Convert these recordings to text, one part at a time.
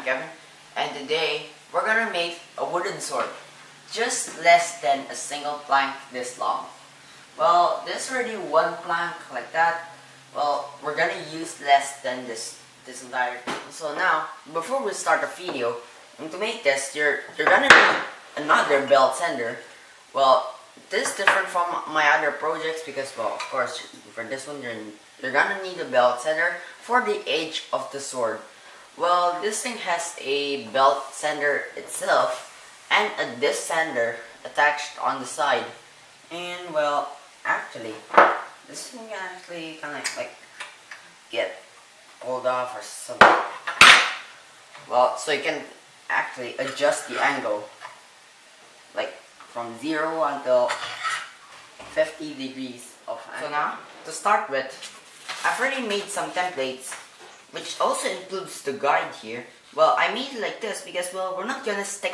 Kevin, and today we're gonna make a wooden sword, just less than a single plank this long. Well, there's already one plank like that. Well, we're gonna use less than this entire thing. So now, before we start the video, and to make this, you're gonna need another belt sander. Well, this is different from my other projects because, well, of course, for this one you're gonna need a belt sander for the edge of the sword. Well, this thing has a belt sander itself and a disc sander attached on the side. And well, actually, this thing can actually kind of like get pulled off or something. Well, so you can actually adjust the angle, like from 0 until 50 degrees of angle. So now, to start with, I've already made some templates, which also includes the guide here. Well, I made it like this because, well, we're not gonna stick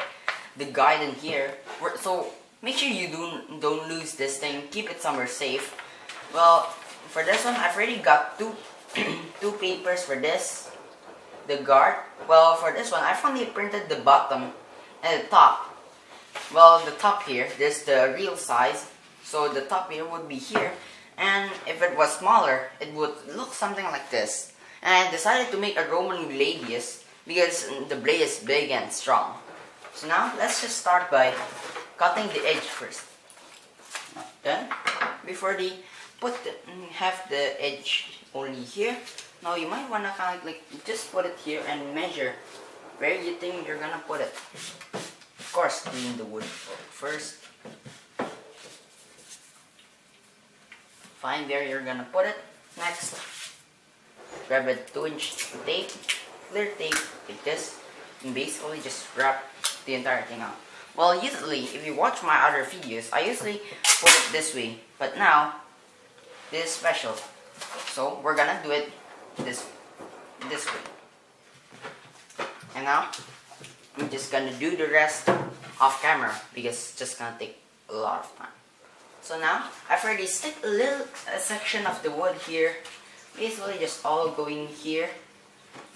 the guide in here. So make sure you don't lose this thing. Keep it somewhere safe. Well, for this one, I've already got two papers for this. The guard. Well, for this one, I've only printed the bottom and the top. Well, the top here, there's the real size. So the top here would be here. And if it was smaller, it would look something like this. And I decided to make a Roman gladius because the blade is big and strong. So now, let's just start by cutting the edge first. Then, before they have the edge only here, now you might want to kind of like just put it here and measure where you think you're gonna put it. Of course, clean the wood first. Find where you're gonna put it. Next, grab a 2-inch tape, clear tape like this, and basically just wrap the entire thing out. Well, usually, if you watch my other videos, I usually put it this way, but now, this is special. So, we're gonna do it this way. And now, I'm just gonna do the rest off camera because it's just gonna take a lot of time. So now, I've already stick a section of the wood here. Basically just all going here.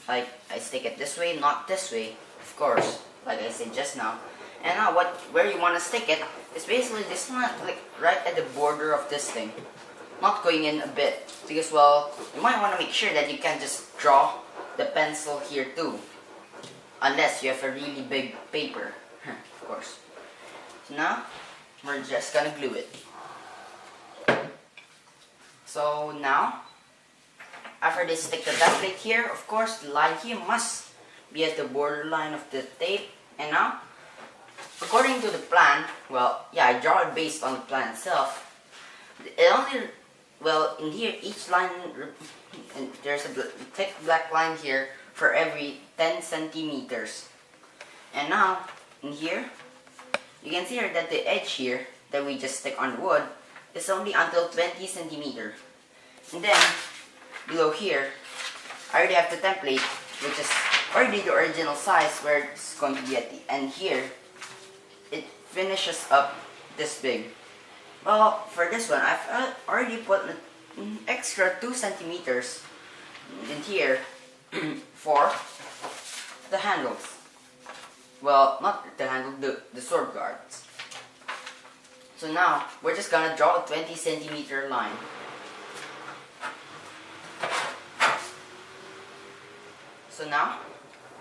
Like, I stick it this way, not this way, of course, like I said just now. And now where you want to stick it is basically just not like right at the border of this thing. Not going in a bit. Because, well, you might want to make sure that you can just draw the pencil here too. Unless you have a really big paper, of course. So now, we're just gonna glue it. So now, after they stick the template here, of course, the line here must be at the borderline of the tape. And now, according to the plan, well, yeah, I draw it based on the plan itself. It only, well, in here, each line, there's a thick black line here for every 10 centimeters. And now, in here, you can see here that the edge here that we just stick on the wood is only until 20 centimeters. And then, below here, I already have the template, which is already the original size where it's going to be at the end here. It finishes up this big. Well, for this one, I've already put an extra 2 centimeters in here for the handles. Well, not the handle, the sword guards. So now, we're just gonna draw a 20 centimeter line. So now,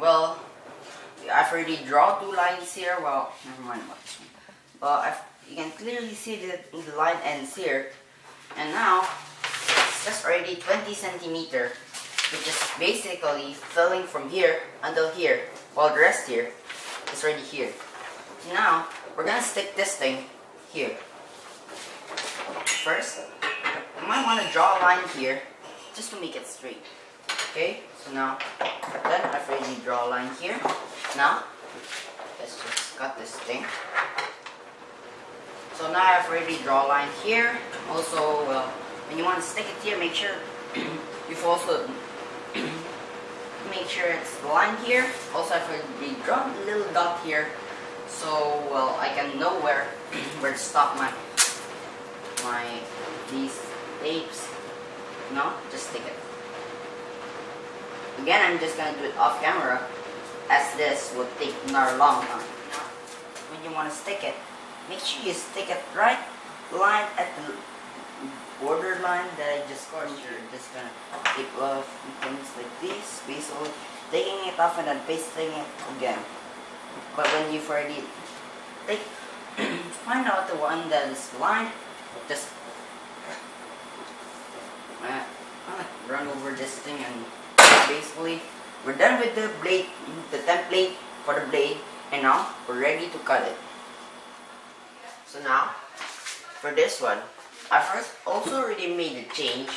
well, I've already drawn 2 lines here. Well, never mind about this one. Well, you can clearly see that the line ends here. And now, it's just already 20 centimeter, which is basically filling from here until here, while the rest here is already here. So now, we're gonna stick this thing here. First, you might want to draw a line here, just to make it straight. Okay, so now, then I've already draw a line here. Now, let's just cut this thing. So now I've already draw a line here. Also, well, when you want to stick it here, make sure you've also make sure it's the line here. Also, I've already drawn a little dot here, so well I can know where to stop these tapes. No, just stick it. Again, I'm just gonna do it off camera as this would take another long time. When you want to stick it, make sure you stick it right line at the borderline that I just scored. You're just gonna take off things like this, basically taking it off and then pasting it again. But when you've already find out the one that is lined, just run over this thing, and basically we're done with the blade, the template for the blade, and now we're ready to cut it. So now for this one, I first also already made a change.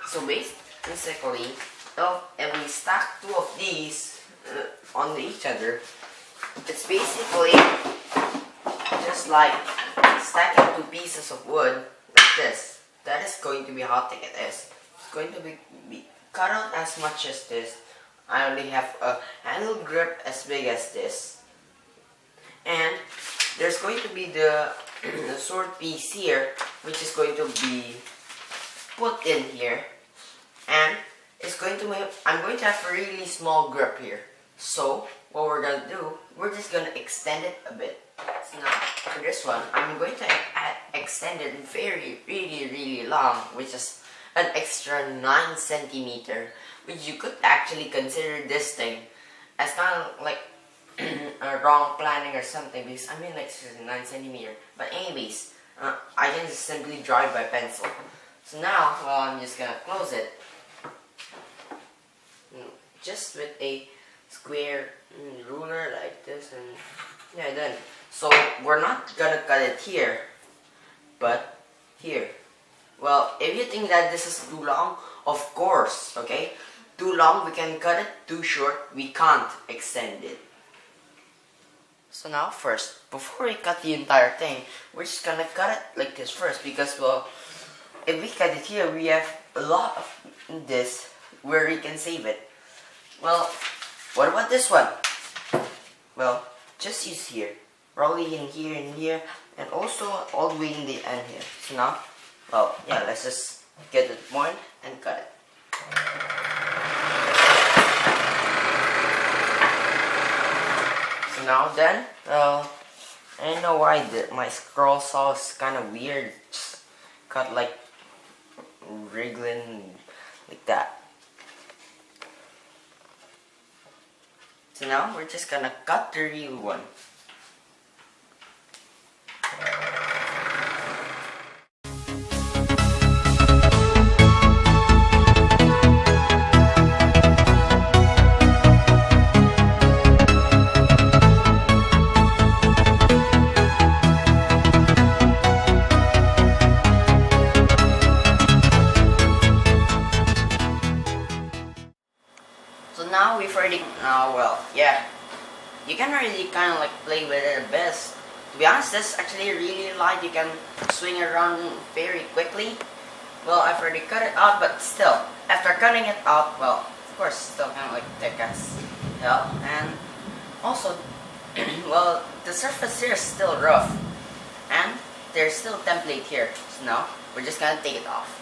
So basically, if we stack two of these on each other, it's basically just like stacking two pieces of wood like this. That is going to be how thick it is. It's going to be cut out as much as this. I only have a handle grip as big as this. And there's going to be the sword piece here, which is going to be put in here. And it's going to make, I'm going to have a really small grip here. So what we're going to do, we're just going to extend it a bit. So now for this one, I'm going to extend it really long, which is an extra 9 centimeter, which you could actually consider this thing as kind of like a wrong planning or something, because I mean like 9 centimeter. But anyways, I can just simply draw it by pencil. So now, well, I'm just gonna close it just with a square ruler like this, and yeah, done. So we're not gonna cut it here, but here. Well, if you think that this is too long, of course, okay, too long we can cut it, too short we can't extend it. So now first, before we cut the entire thing, we're just gonna cut it like this first, because well, if we cut it here, we have a lot of this where we can save it. Well, what about this one? Well, just use here, probably in here, and also all the way in the end here. So now, well, yeah, let's just get to the point and cut it. So now then, I don't know why my scroll saw is kind of weird. Just cut like wriggling like that. So now we're just gonna cut the real one. So now we've already, well, yeah, you can really kind of like play with it a bit. To be honest, this is actually really light. You can swing around very quickly. Well, I've already cut it out, but still, after cutting it out, well, of course, still kind of like thick as hell. And also, well, the surface here is still rough, and there's still a template here. So now we're just gonna take it off.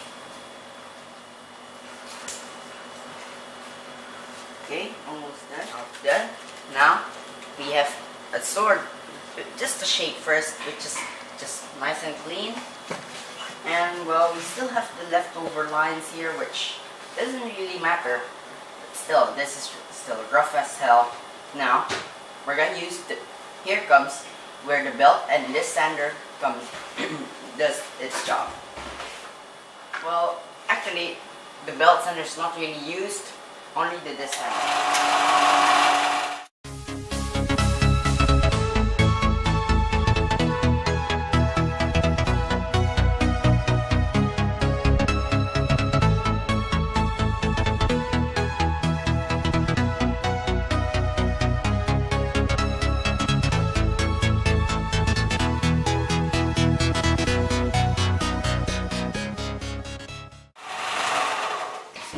Okay, almost done. Done. Now we have a sword, just a shape first, which is just nice and clean. And well, we still have the leftover lines here, which doesn't really matter. But still, this is still rough as hell. Now we're gonna use the. Here comes where the belt and this sander comes does its job. Well, actually, the belt sander is not really used. Only the this sander.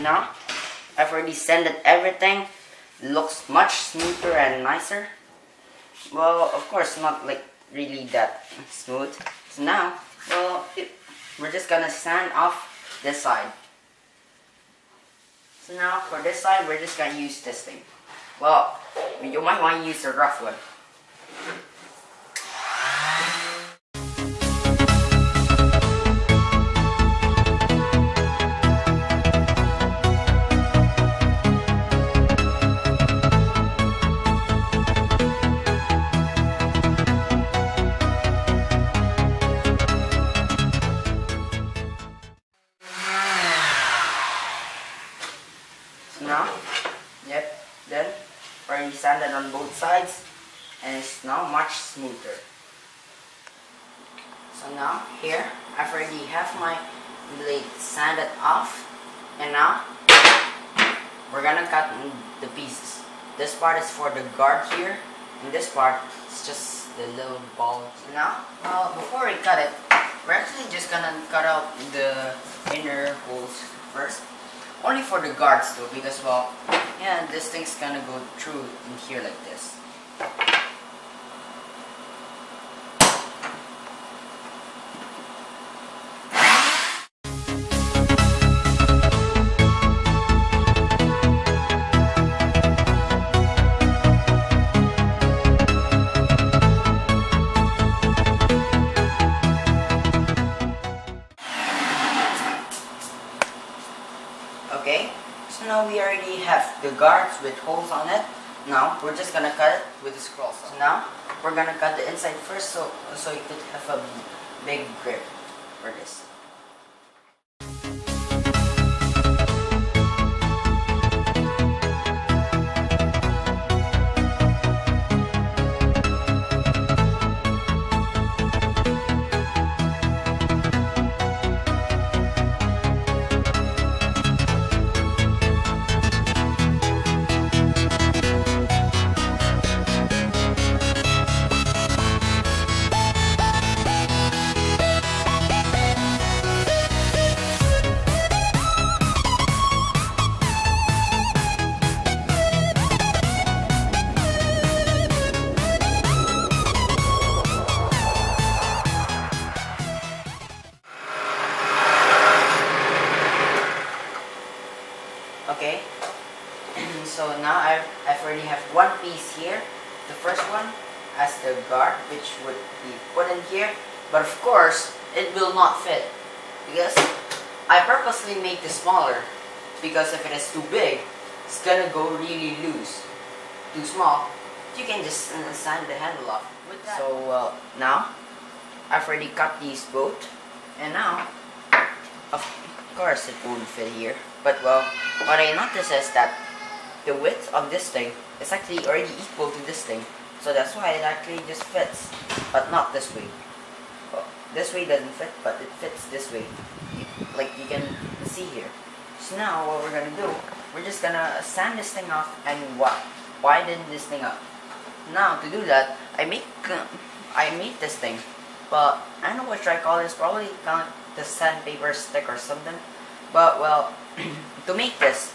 Now, I've already sanded everything. Looks much smoother and nicer. Well, of course, not like really that smooth. So now, well, we're just gonna sand off this side. So now, for this side, we're just gonna use this thing. Well, you might want to use a rough one. Now, yep, then already sanded on both sides and it's now much smoother. So now here I've already have my blade sanded off, and now we're gonna cut the pieces. This part is for the guard here, and this part is just the little ball. So now, well, before we cut it, we're actually just gonna cut out the inner holes first. Only for the guards though, because well, yeah, this thing's gonna go through in here like this. Okay, so now we already have the guards with holes on it. Now we're just gonna cut it with a scroll saw. So now we're gonna cut the inside first, so you could have a big grip for this. Okay, so now I've already have one piece here. The first one as the guard, which would be put in here, but of course it will not fit because I purposely make this smaller, because if it is too big, it's gonna go really loose. Too small, you can just sand the handle off with that. So now I've already cut these both, and now of course it won't fit here. But well, what I noticed is that the width of this thing is actually already equal to this thing. So that's why it actually just fits, but not this way. Well, this way doesn't fit, but it fits this way. Like you can see here. So now what we're gonna do, we're just gonna sand this thing off and widen this thing up. Now to do that, I made this thing, but I don't know what should I call this. Probably kind of like the sandpaper stick or something. But well, to make this,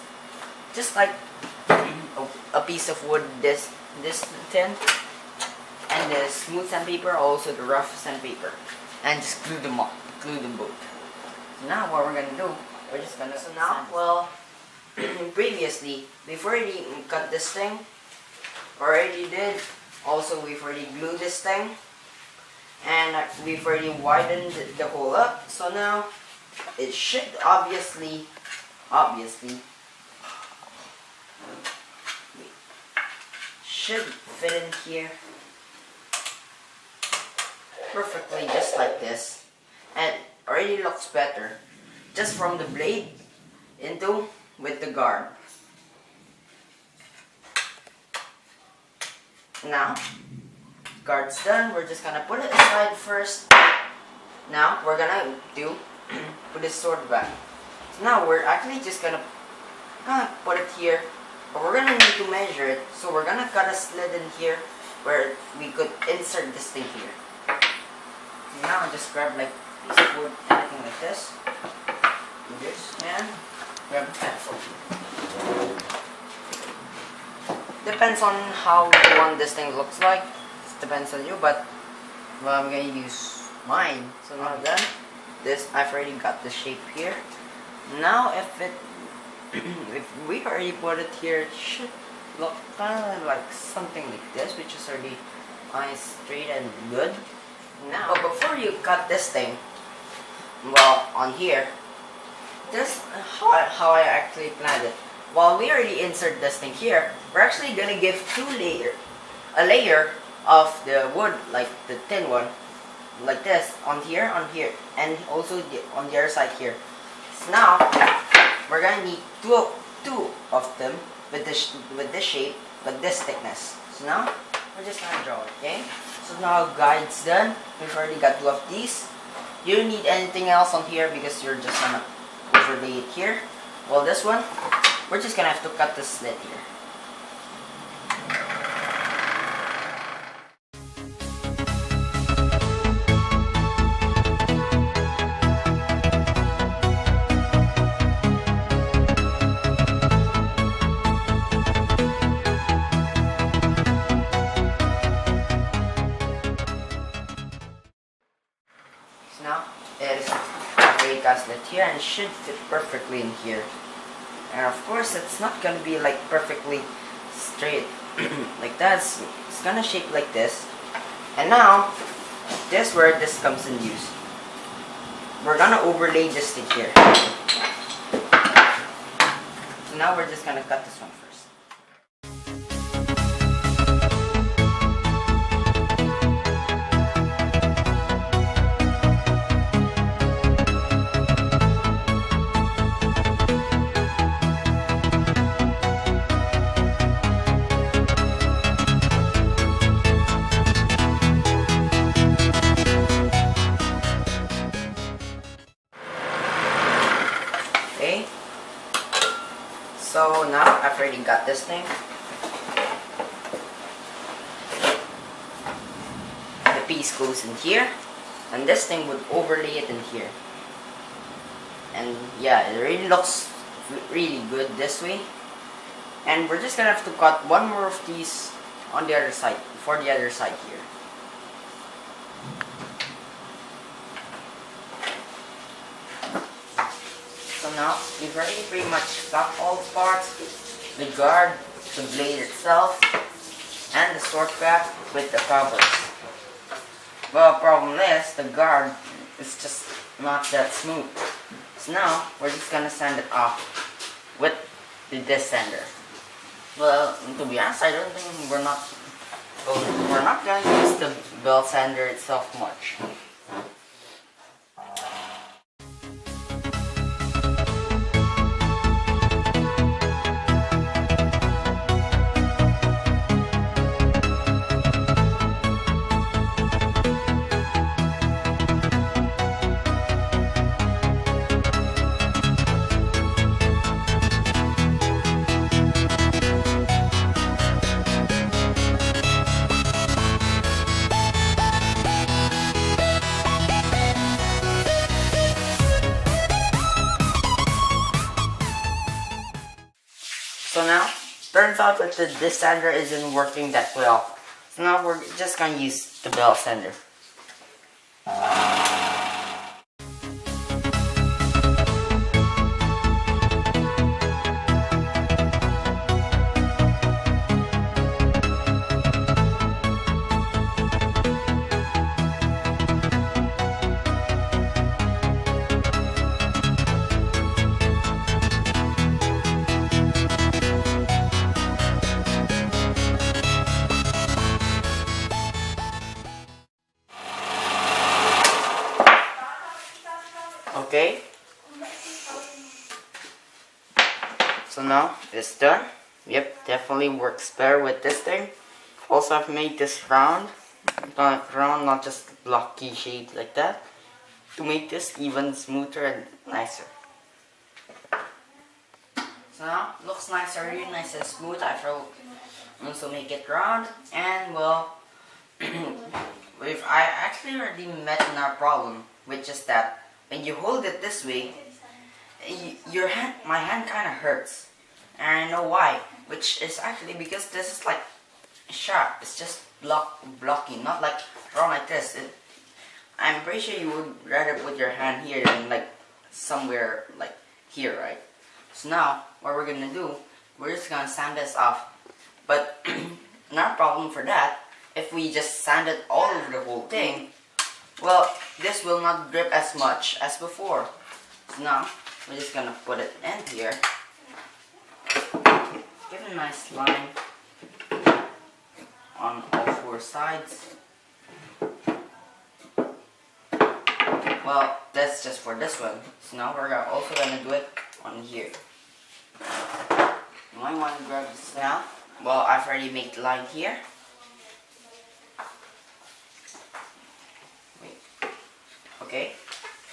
just like a piece of wood, this thin, and the smooth sandpaper, also the rough sandpaper, and just glue them both. So now what we're gonna do, we're just gonna. So now, well, previously we've already cut this thing, already did. Also, we've already glued this thing, and we've already widened the hole up. So now it should obviously should fit in here perfectly, just like this, and already looks better just from the blade into with the guard. Now guard's done, we're just gonna put it aside first. Now we're gonna put this sword back. So now we're actually just gonna put it here, but we're gonna need to measure it. So we're gonna cut a slit in here where we could insert this thing here. Now just grab like a piece of wood, anything like this. Do this and grab a pencil. Depends on how you want this thing looks like. It depends on you, but well, I'm gonna use mine. So now then, this I've already got the shape here. Now if we already put it here, it should look kind of like something like this, which is already nice, straight and good. Now, but before you cut this thing, well, on here, this how I actually planned it. While we already insert this thing here, we're actually gonna give a layer of the wood, like the thin one, like this, on here, and also on the other side here. So now, we're gonna need two of them with this shape, but this thickness. So now, we're just gonna draw it, okay? So now guide's done. We've already got two of these. You don't need anything else on here because you're just gonna overlay it here. Well, this one, we're just gonna have to cut the slit here. Now it is a gaslit here and it should fit perfectly in here. And of course it's not gonna be like perfectly straight like that. It's gonna shape like this. And now this is where this comes in use. We're gonna overlay this thing here. So now we're just gonna cut this one first. Okay, so now I've already got this thing. The piece goes in here, and this thing would overlay it in here. And yeah, it really looks really good this way. And we're just gonna have to cut one more of these on the other side, for the other side here. So now, we've already pretty much got all the parts, the guard, the blade itself, and the sword cap with the covers. Well, the problem is, the guard is just not that smooth. So now, we're just gonna sand it off with the descender. Well, to be honest, I don't think we're not gonna use the belt sander itself much. So now, turns out that this sander isn't working that well. So now we're just gonna use the belt sander. Okay, so now it's done. Yep, definitely works better with this thing. Also, I've made this round, not just blocky shape like that, to make this even smoother and nicer. So now it looks nicer, really nice and smooth. I also make it round, and well, I actually already met in our problem, which is that when you hold it this way, my hand kind of hurts, and I know why. Which is actually because this is like sharp. It's just blocky, not like drawn like this. I'm pretty sure you would rather put your hand here than like somewhere like here, right? So now what we're gonna do, we're just gonna sand this off But not a problem for that. If we just sand it all over the whole thing, well, this will not grip as much as before. So now, we're just gonna put it in here. Give it a nice line on all four sides. Well, that's just for this one. So now we're also gonna do it on here. You might want to grab this now. Well, I've already made the line here. Wait. Okay.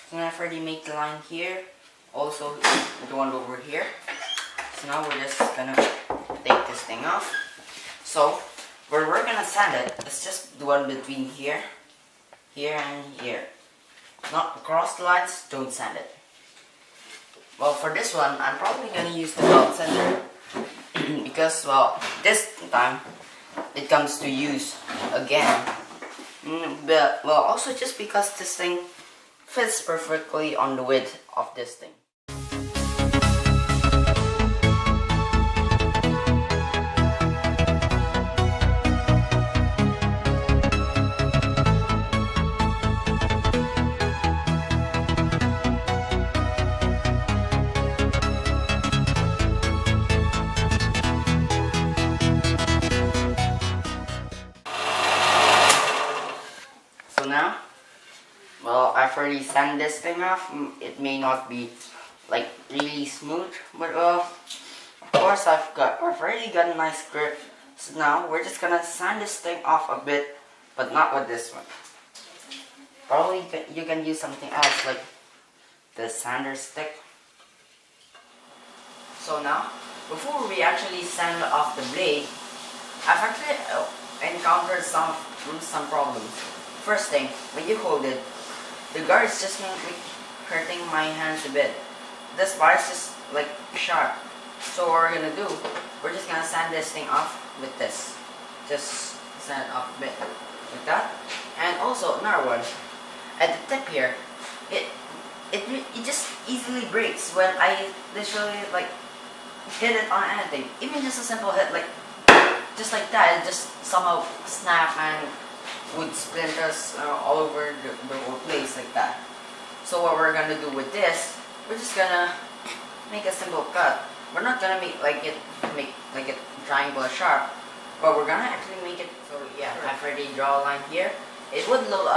So now I've already made the line here. Also, the one over here. So now we're just gonna take this thing off. So, where we're gonna sand it, it's just the one between here, here, and here. Not across the lines, don't sand it. Well, for this one, I'm probably gonna use the belt sander because, well, this time it comes to use again. But, well, also just because this thing fits perfectly on the width of this thing. Now, well, I've already sanded this thing off. It may not be like really smooth, but well, of course I've already got a nice grip. So now we're just gonna sand this thing off a bit, but not with this one. Probably you can use something else like the sander stick. So now, before we actually sand off the blade, I've actually encountered some problems. First thing, when you hold it, the guard is just like hurting my hands a bit. This bar is just like sharp. So what we're gonna do, we're just gonna sand this thing off with this. Just sand it off a bit like that. And also another one, at the tip here, it just easily breaks when I literally like hit it on anything. Even just a simple hit, like just like that, it just somehow snap and would splinters all over the whole place like that. So what we're gonna do with this, we're just gonna make a simple cut. We're not gonna make it triangle sharp, but we're gonna actually make it. So yeah, I've already drawn a line here. It would look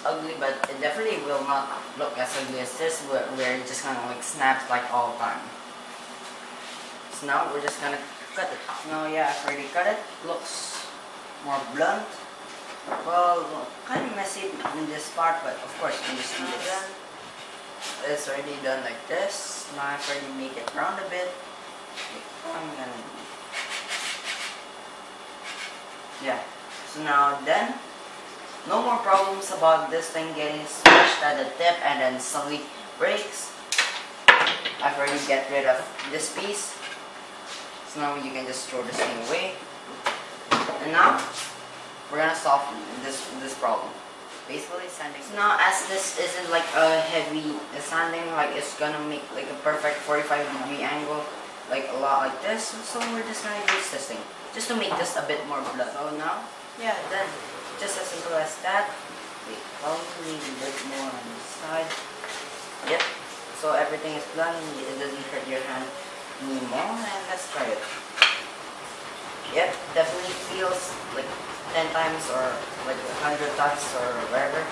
ugly, but it definitely will not look as ugly as this, where it just kind of like snaps like all the time. So now we're just gonna cut it. Now yeah, I've already cut it. Looks more blunt. Well, kind of messy in this part, but of course you just need it done. It's already done like this. Now I've already make it round a bit. Yeah. So now then, no more problems about this thing getting smashed at the tip and then suddenly breaks. I've already get rid of this piece. So now you can just throw this thing away. And now we're gonna solve this problem. Basically sanding. So now as this isn't like a heavy sanding, like it's gonna make like a perfect 45-degree angle, like a lot like this. So we're just gonna use this thing just to make this a bit more blunt. So now, yeah, then just as simple as that. Wait, probably need a bit more on this side. Yep. So everything is blunt. It doesn't hurt your hand anymore. And let's try it. Yep, definitely feels like 10 times or like 100 times or whatever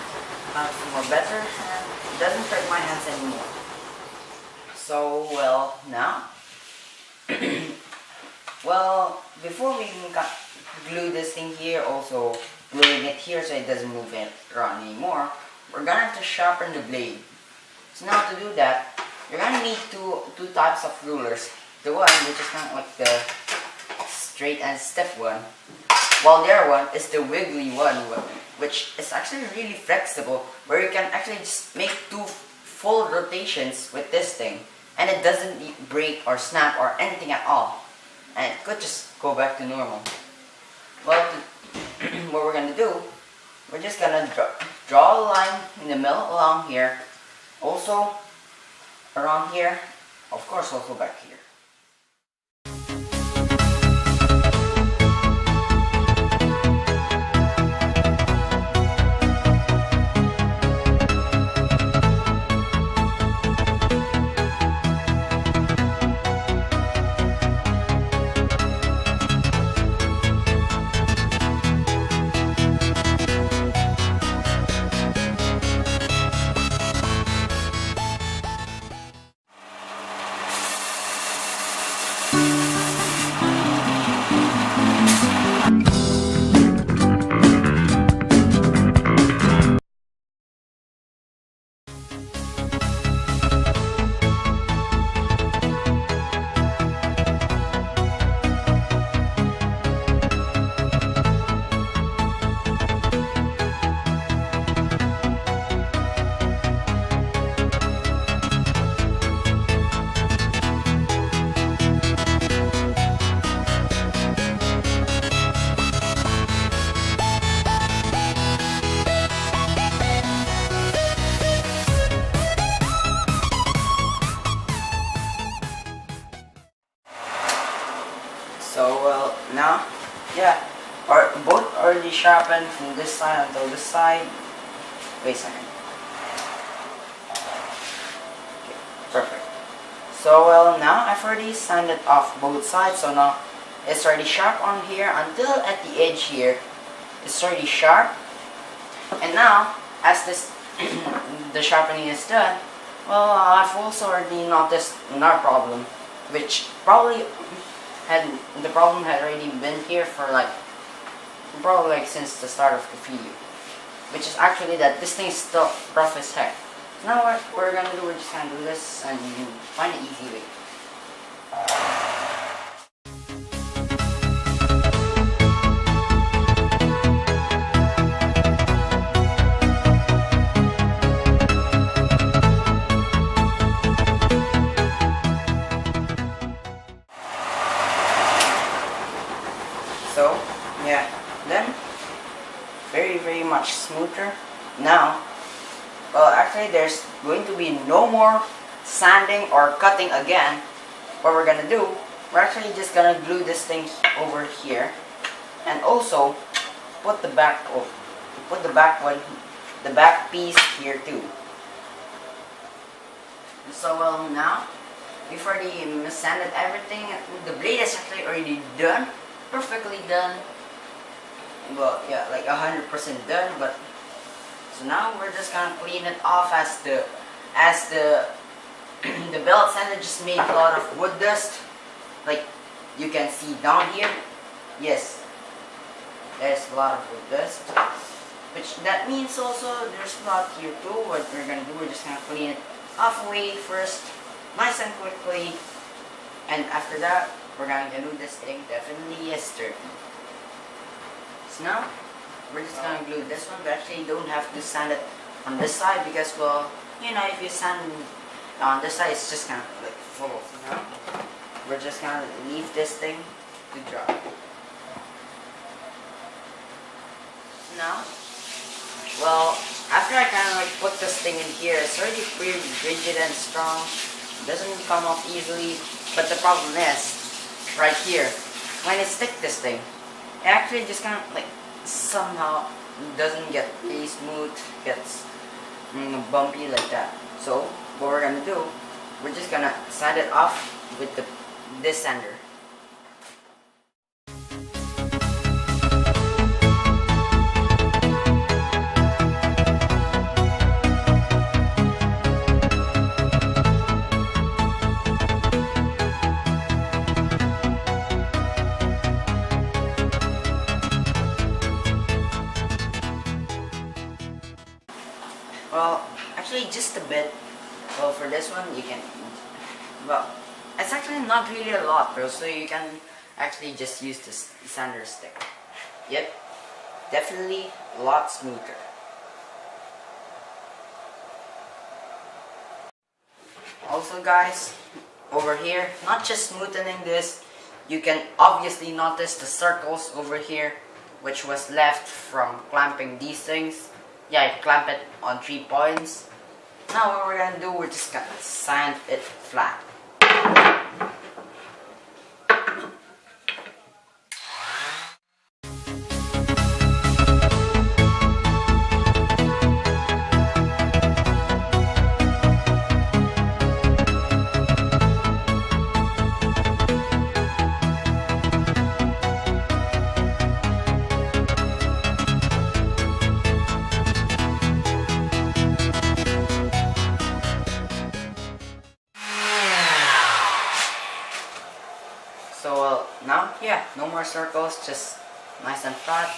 times more better, and it doesn't hurt my hands anymore. So well now, well, before we can glue this thing here, also gluing it here so it doesn't move it around anymore, we're gonna have to sharpen the blade. So now to do that, you're gonna need two types of rulers. The one which is kind of like the straight and stiff one, while the other one is the wiggly one, which is actually really flexible, where you can actually just make two full rotations with this thing, and it doesn't break or snap or anything at all, and it could just go back to normal. Well, what we're gonna do, we're just gonna draw a line in the middle along here, also around here, of course also back here. yeah, are both already sharpened from this side until this side. Wait a second. Okay, perfect. So well, now I've already sanded off both sides, so now it's already sharp on here until at the edge here. It's already sharp. And now, as this the sharpening is done, well, I've also already noticed another problem, which probably the problem had already been here for probably since the start of the video, which is actually that this thing is still rough as heck. So now what we're gonna do, we're just gonna do this and find an easy way. So, yeah, then very much smoother. Now, well, actually there's going to be no more sanding or cutting again. What we're gonna do, we're actually just gonna glue this thing over here, and also put the back piece here too. So well, now we've already sanded everything. The blade is actually already done. Perfectly done. Well, yeah, like 100% done. But so now we're just gonna clean it off as the the belt sander just made a lot of wood dust. Like you can see down here. Yes, there's a lot of wood dust. Which that means also there's a lot here too. What we're gonna do, we're just gonna clean it off away first, nice and quickly, and after that we're gonna glue this thing definitely sturdy. So now we're just gonna glue this one. We actually don't have to sand it on this side because, well, you know, if you sand on this side, it's just kind of like full. You know? We're just gonna leave this thing to dry. Now, well, after I kind of like put this thing in here, it's already pretty rigid and strong. It doesn't come off easily, but the problem is right here, when I stick this thing, it actually just kind of like somehow doesn't get really smooth, gets bumpy like that. So what we're gonna do, we're just gonna sand it off with this sander. Well, actually just a bit. Well, for this one you can, well, it's actually not really a lot bro, so you can actually just use this sander stick. Yep, definitely a lot smoother. Also guys, over here, not just smoothing this, you can obviously notice the circles over here, which was left from clamping these things. Yeah, I clamp it on 3 points. Now what we're gonna do, we're just gonna sand it flat. So now, yeah, no more circles, just nice and flat.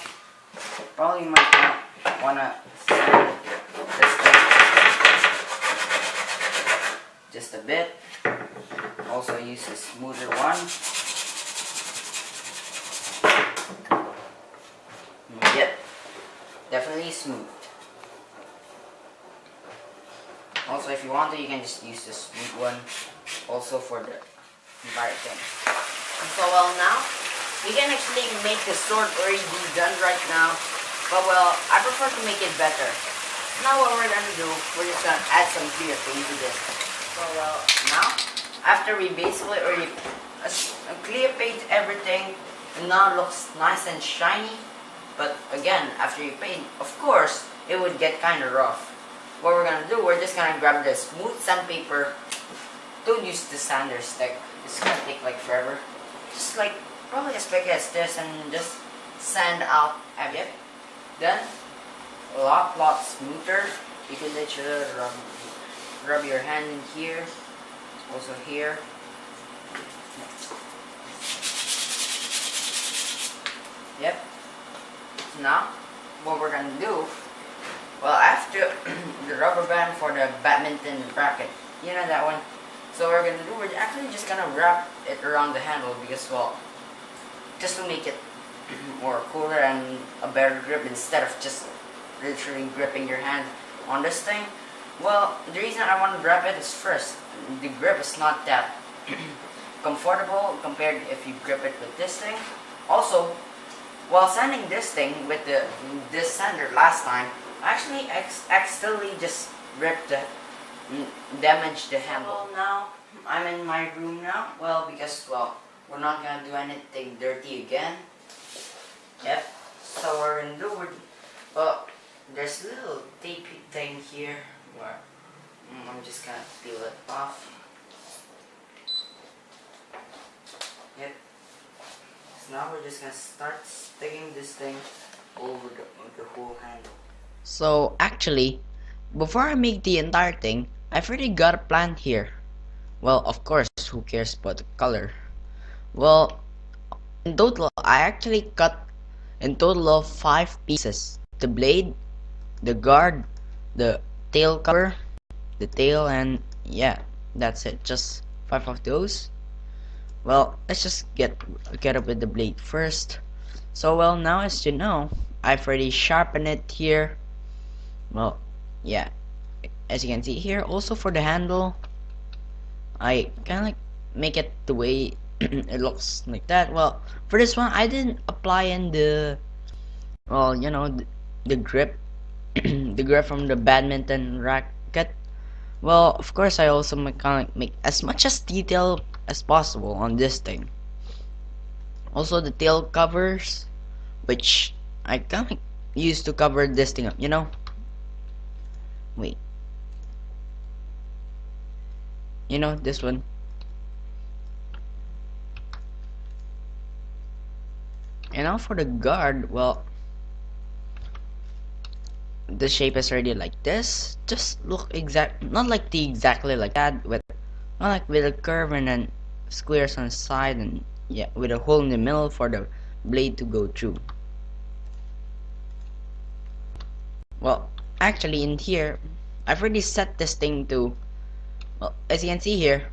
Probably might wanna sand this thing just a bit. Also use a smoother one. Yep, definitely smooth. Also, if you want to, you can just use the smooth one also for the entire thing. So well, now we can actually make the sword already done right now, but well, I prefer to make it better. Now what we're gonna do, we're just gonna add some clear paint to this. So well, now after we basically already clear paint everything, and now it looks nice and shiny. But again, after you paint, of course, it would get kind of rough. What we're gonna do, we're just gonna grab the smooth sandpaper. Don't use the sander stick. It's gonna take like forever. Just like probably as big as this, and just sand out a bit. Then a lot smoother. You can literally rub your hand in here, also here. Yep. Now, what we're gonna do, well, after the rubber band for the badminton racket, you know that one. So what we're gonna do, we're actually just gonna wrap it around the handle because, well, just to make it more cooler and a better grip instead of just literally gripping your hand on this thing. Well, the reason I want to wrap it is first, the grip is not that comfortable compared if you grip it with this thing. Also, while sanding this thing with this sander last time, I actually accidentally just ripped the damaged the handle. Well, now I'm in my room now. Well, because we're not gonna do anything dirty again. Yep. So we're gonna do there's a little tapey thing here where I'm just gonna peel it off. Yep. So now we're just gonna start sticking this thing over the whole handle. So actually, before I make the entire thing, I've already got a plan here. Well, of course, who cares about the color? Well, in total, I actually cut in total of 5 pieces. The blade, the guard, the tail cover, the tail, and yeah, that's it. Just 5 of those. Well, let's just get up with the blade first. So well, now as you know, I've already sharpened it here. Well, yeah, as you can see here, also for the handle, I kind of like make it the way it looks like that. Well, for this one, I didn't apply in the, well, you know, the grip, the grip from the badminton racket. Well, of course, I also kind of make as much as detail as possible on this thing. Also, the tail covers, which I kind of used to cover this thing up, you know. Wait. You know, this one. And now for the guard, well, the shape is already like this. Just look not like exactly like that, but not like with a curve and then squares on the side, and yeah, with a hole in the middle for the blade to go through. Well, actually in here, I've already set this thing to, well, as you can see here,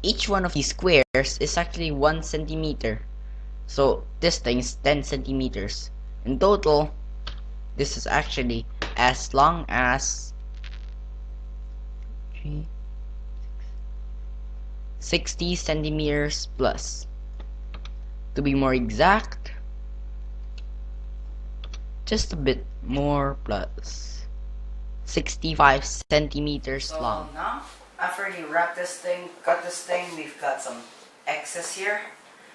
each one of these squares is actually 1 centimeter. So this thing is 10 centimeters. In total, this is actually as long as 60 centimeters plus. To be more exact, just a bit more plus 65 centimeters long. Now, I've already wrapped this thing, cut this thing. We've got some excess here.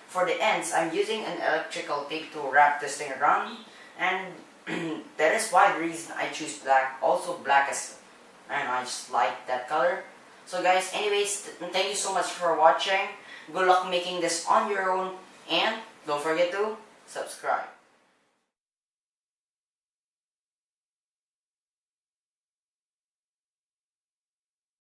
For the ends, I'm using an electrical tape to wrap this thing around, and that is why the reason I choose black. Also, black is, I just like that color. So guys, anyways, thank you so much for watching. Good luck making this on your own, and don't forget to subscribe.